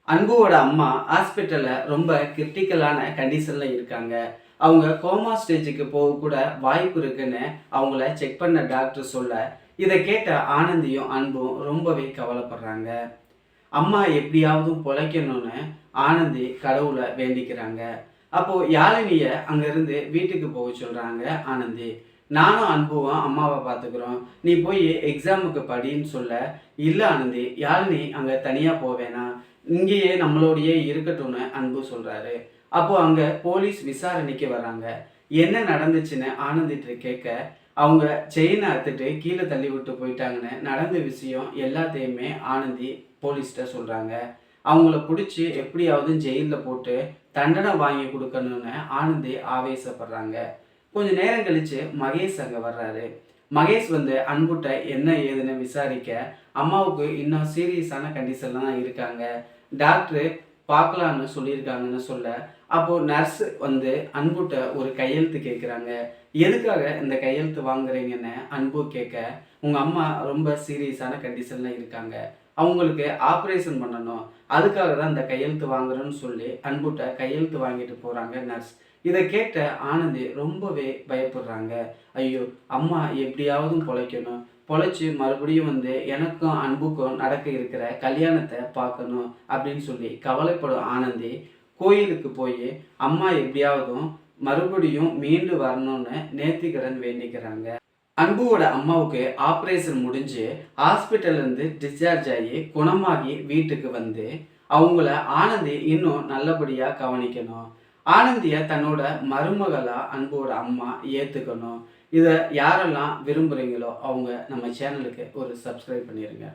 அன்புவோட அம்மா ஹாஸ்பிட்டல்ல ரொம்ப கிரிட்டிக்கலான கண்டிஷன்ல இருக்காங்க. அவங்க கோமா ஸ்டேஜுக்கு போக கூட வாய்ப்பு இருக்குன்னு அவங்கள செக் பண்ண டாக்டர் சொல்ல, இதை கேட்ட ஆனந்தியும் அன்பும் ரொம்பவே கவலைப்படுறாங்க. அம்மா எப்படியாவது பொழைக்கணும்னு ஆனந்தி கடவுளை வேண்டிக்கிறாங்க. அப்போ யாழினிய அங்கிருந்து வீட்டுக்கு போக சொல்றாங்க ஆனந்தி. நானும் அன்புவும் அம்மாவை பார்த்துக்கிறோம். நீ போய் எக்ஸாமுக்கு படின்னு சொல்ல, இல்லை ஆனந்தி, யாழினி அங்கே தனியாக போவேனா, இங்கேயே நம்மளோடையே இருக்கட்டும்னு அன்பு சொல்றாரு. அப்போ அங்க போலீஸ் விசாரணைக்கு வராங்க. என்ன நடந்துச்சுன்னு ஆனந்திட்டு கேட்க, அவங்க செயினை அத்துட்டு கீழே தள்ளி விட்டு போயிட்டாங்கன்னு நடந்த விஷயம் எல்லாத்தையுமே ஆனந்தி போலீஸ்கிட்ட சொல்றாங்க. அவங்கள பிடிச்சி எப்படியாவது ஜெயிலில் போட்டு தண்டனை வாங்கி கொடுக்கணும்னு ஆனந்தி ஆவேசப்படுறாங்க. கொஞ்ச நேரம் கழிச்சு மகேஷ் அங்கே வர்றாரு. மகேஷ் வந்து அன்புட்ட என்ன ஏதுன்னு விசாரிக்க, அம்மாவுக்கு இன்னும் சீரியஸான கண்டிஷன்ல தான் இருக்காங்க, டாக்டரு பார்க்கலான்னு சொல்லியிருக்காங்கன்னு சொல்ல, அப்போது நர்ஸ் வந்து அன்புட்ட ஒரு கையெழுத்து கேட்குறாங்க. எதுக்காக இந்த கையெழுத்து வாங்குறீங்கன்னு அன்பு கேட்க, உங்கள் அம்மா ரொம்ப சீரியஸான கண்டிஷனில் இருக்காங்க, அவங்களுக்கு ஆப்ரேஷன் பண்ணணும், அதுக்காக தான் இந்த கையெழுத்து வாங்குறேன்னு சொல்லி அன்புட்ட கையெழுத்து வாங்கிட்டு போகிறாங்க நர்ஸ். இதை கேட்ட ஆனந்தி ரொம்பவே பயப்படுறாங்க. ஐயோ, அம்மா எப்படியாவது பொழைக்கணும், பொழைச்சி மறுபடியும் வந்து எனக்கும் அன்புக்கும் நடக்க இருக்கிற கல்யாணத்தை பார்க்கணும் அப்படின்னு சொல்லி கவலைப்படும் ஆனந்தி கோயிலுக்கு போய் அம்மா எப்படியாவதும் மறுபடியும் மீண்டு வரணும்னு நேர்த்திக்கடன் வேண்டிக்கிறாங்க. அன்புவோட அம்மாவுக்கு ஆப்ரேஷன் முடிஞ்சு ஹாஸ்பிட்டல்லேருந்து டிஸ்சார்ஜ் ஆகி குணமாகி வீட்டுக்கு வந்து அவங்கள ஆனந்தி இன்னும் நல்லபடியாக கவனிக்கணும். ஆனந்தியை தன்னோட மருமகளாக அன்போட அம்மா ஏற்றுக்கணும். இதை யாரெல்லாம் விரும்புகிறீங்களோ அவங்க நம்ம சேனலுக்கு ஒரு சப்ஸ்கிரைப் பண்ணிடுங்க.